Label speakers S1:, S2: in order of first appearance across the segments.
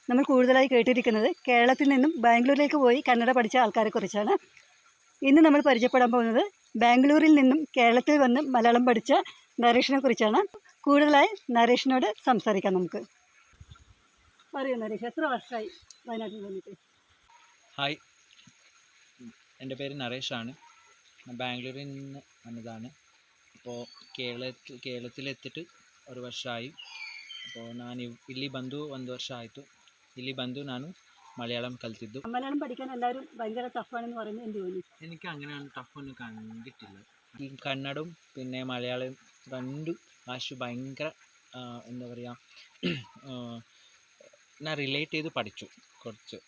S1: നമ്മൾ കൂടുതലായി കേട്ടിരിക്കുന്നത് കേരളത്തിൽ നിന്നും ബാംഗ്ലൂരിലേക്ക് പോയി കന്നഡ പഠിച്ച ആൾക്കാരെക്കുറിച്ചാണ്. ഇന്ന് നമ്മൾ പരിചയപ്പെടാൻ പോകുന്നത് ബാംഗ്ലൂരിൽ നിന്നും കേരളത്തിൽ വന്ന് മലയാളം പഠിച്ച നരേഷിനെ കുറിച്ചാണ്. കൂടുതലായി നരേഷിനോട് സംസാരിക്കാം നമുക്ക്. പറയൂ നരേഷ്, എത്ര വർഷമായി വയനാട്ടിൽ വന്നിട്ട്?
S2: ഹായ്, എൻ്റെ പേര് നരേഷാണ്. ബാംഗ്ലൂരിൽ നിന്ന് വന്നതാണ്. അപ്പോൾ ಕೇರಳത്തിലെത്തിയിട്ട് ഒരു ವರ್ಷമായി. അപ്പോൾ ನಾನು ಇಲ್ಲಿ ಬಂದು ಒಂದು ವರ್ಷ ಆಯಿತು. ಇಲ್ಲಿ ಬಂದು ನಾನು മലയാളം കലിത്തിದ್ದು.
S1: മലയാളം പഠിക്കാൻ എല്ലാവരും ഭയങ്കര ടഫാണെന്ന് പറയുന്നത് എന്ത് തോന്നി?
S2: എനിക്ക് അങ്ങനെ ടഫൊന്നും കണ്ടിട്ടില്ല. ഈ കന്നഡവും പിന്നെ മലയാളം രണ്ട് ഭാഷ ഭയങ്കര എന്താ പറയുക, ഞാൻ റിലേറ്റ് ചെയ്ത് പഠിച്ചു കുറച്ച്.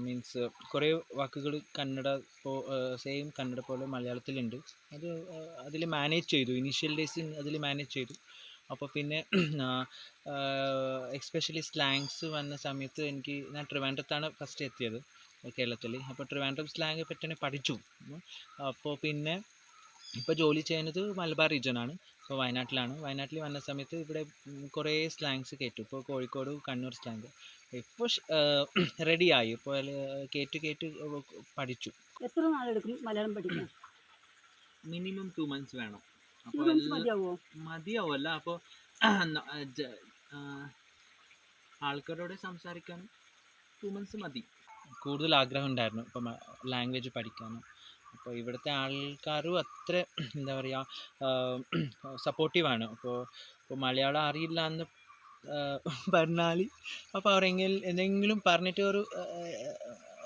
S2: മീൻസ് കുറേ വാക്കുകൾ കന്നഡ സെയിം കന്നഡ പോലെ മലയാളത്തിലുണ്ട്. അതിൽ മാനേജ് ചെയ്തു. ഇനീഷ്യൽ ഡേയ്സ് അതിൽ മാനേജ് ചെയ്തു. അപ്പോൾ പിന്നെ എസ്പെഷ്യലി സ്ലാങ്സ് വന്ന സമയത്ത് ഞാൻ ട്രിവാൻഡ്രത്താണ് ഫസ്റ്റ് എത്തിയത് കേരളത്തിൽ. അപ്പോൾ ട്രിവാൻഡ്രം സ്ലാങ് പറ്റി പഠിച്ചു. അപ്പോൾ പിന്നെ ഇപ്പോൾ ജോലി ചെയ്യുന്നത് മലബാർ റീജിയനാണ്. ഇപ്പോൾ വയനാട്ടിൽ വന്ന സമയത്ത് ഇവിടെ കുറേ സ്ലാങ്സ് കേട്ടു. ഇപ്പോൾ കോഴിക്കോട് കണ്ണൂർ സ്ലാങ് ഇപ്പോൾ റെഡിയായി. ഇപ്പോൾ കേട്ട് പഠിച്ചു.
S1: എത്ര നാളെടുക്കും മലയാളം പഠിക്കാൻ?
S2: മിനിമം 2 months വേണം.
S1: അപ്പോൾ
S2: മതിയാവുമല്ല. അപ്പോൾ ആൾക്കാരോട് സംസാരിക്കാൻ 2 months മതി. കൂടുതൽ ആഗ്രഹം ഉണ്ടായിരുന്നു ഇപ്പം ലാംഗ്വേജ് പഠിക്കാനും. അപ്പോൾ ഇവിടുത്തെ ആൾക്കാരും അത്ര എന്താ പറയുക, സപ്പോർട്ടീവാണ്. ഇപ്പോൾ മലയാളം അറിയില്ല എന്ന് പറഞ്ഞാൽ അപ്പോൾ അവരെങ്കിലും എന്തെങ്കിലും പറഞ്ഞിട്ട്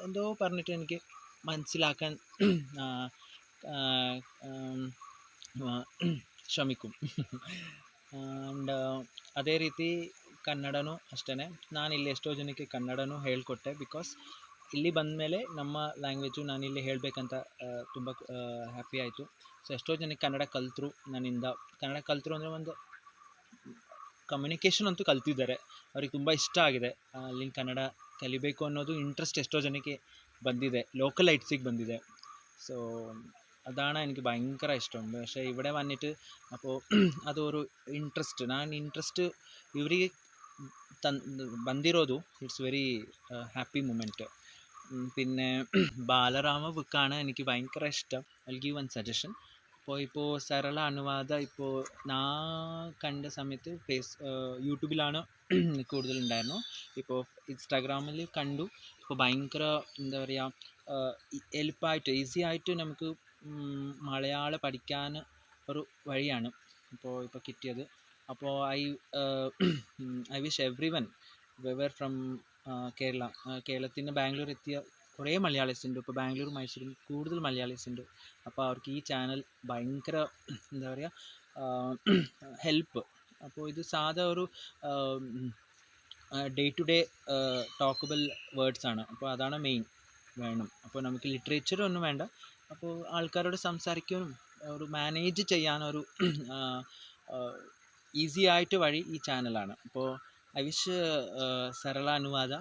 S2: എന്തോ പറഞ്ഞിട്ട് എനിക്ക് മനസ്സിലാക്കാൻ ಶ್ರಮಿക്കും. ಆ್ಯಂಡ್ ಅದೇ ರೀತಿ ಕನ್ನಡನೂ ಅಷ್ಟೇ. ನಾನು ಇಲ್ಲಿ ಎಷ್ಟೋ ಜನಕ್ಕೆ ಕನ್ನಡನೂ ಹೇಳ್ಕೊಟ್ಟೆ. ಬಿಕಾಸ್ ಇಲ್ಲಿ ಬಂದ ಮೇಲೆ ನಮ್ಮ ಲ್ಯಾಂಗ್ವೇಜು ನಾನಿಲ್ಲಿ ಹೇಳಬೇಕಂತ ತುಂಬ ಹ್ಯಾಪಿ ಆಯಿತು. ಸೊ ಎಷ್ಟೋ ಜನಕ್ಕೆ ಕನ್ನಡ ಕಲಿತರು ನನ್ನಿಂದ. ಕನ್ನಡ ಕಲಿತರು ಅಂದರೆ ಒಂದು ಕಮ್ಯುನಿಕೇಷನ್ ಅಂತೂ ಕಲ್ತಿದ್ದಾರೆ. ಅವ್ರಿಗೆ ತುಂಬ ಇಷ್ಟ ಆಗಿದೆ. ಅಲ್ಲಿ ಕನ್ನಡ ಕಲಿಬೇಕು ಅನ್ನೋದು ಇಂಟ್ರೆಸ್ಟ್ ಎಷ್ಟೋ ಜನಕ್ಕೆ ಬಂದಿದೆ, ലോക്കൽ ലൈറ്റ്സിക്ക് ಬಂದಿದೆ. സോ അതാണ് എനിക്ക് ഭയങ്കര ഇഷ്ടം. പക്ഷേ ഇവിടെ വന്നിട്ട് അപ്പോൾ അതൊരു ഇൻട്രസ്റ്റ് ಇವರಿಗೆ ಬಂದಿರೋದು ഇറ്റ്സ് വെരി ഹാപ്പി മൊമെൻറ്റ്. പിന്നെ ബാലരാമ ബുക്കാണ് എനിക്ക് ഭയങ്കര ഇഷ്ടം. I give one suggestion. ഇപ്പോൾ സരള അനുവാദ ഇപ്പോൾ ഞാൻ കണ്ട സമയത്ത് യൂട്യൂബിലാണ് കൂടുതലുണ്ടായിരുന്നു. ഇപ്പോൾ ഇൻസ്റ്റാഗ്രാമിൽ കണ്ടു. ഇപ്പോൾ ഭയങ്കര എന്താ പറയുക, എളുപ്പമായിട്ട് ഈസി ആയിട്ട് നമുക്ക് മലയാളം പഠിക്കാൻ ഒരു വഴിയാണ് ഇപ്പോൾ കിട്ടിയത്. അപ്പോൾ I wish every one wherever from കേരളത്തിൽ നിന്ന് ബാംഗ്ലൂർ എത്തിയ കുറേ മലയാളീസ് ഉണ്ട്. ഇപ്പോൾ ബാംഗ്ലൂർ മൈസൂരും കൂടുതൽ മലയാളീസ് ഉണ്ട്. അപ്പോൾ അവർക്ക് ഈ ചാനൽ ഭയങ്കര എന്താ പറയുക, ഹെൽപ്പ്. അപ്പോൾ ഇത് സാധാ ഒരു ഡേ ടു ഡേ ടോക്കബിൾ വേർഡ്സ് ആണ്. അപ്പോൾ അതാണ് മെയിൻ വേണം. അപ്പോൾ നമുക്ക് ലിറ്ററേച്ചർ ഒന്നും വേണ്ട. അപ്പോൾ ആൾക്കാരോട് സംസാരിക്കാനും ഒരു മാനേജ് ചെയ്യാനൊരു ഈസി ആയിട്ട് വഴി ഈ ചാനലാണ്. അപ്പോൾ ഐ വിഷ് സരള അനുവാദ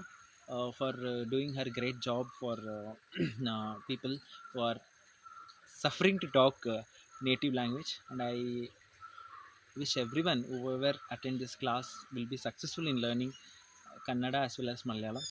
S2: for doing her great job for people who are suffering to talk native language. And I wish everyone whoever attend this class will be successful in learning Kannada as well as Malayalam.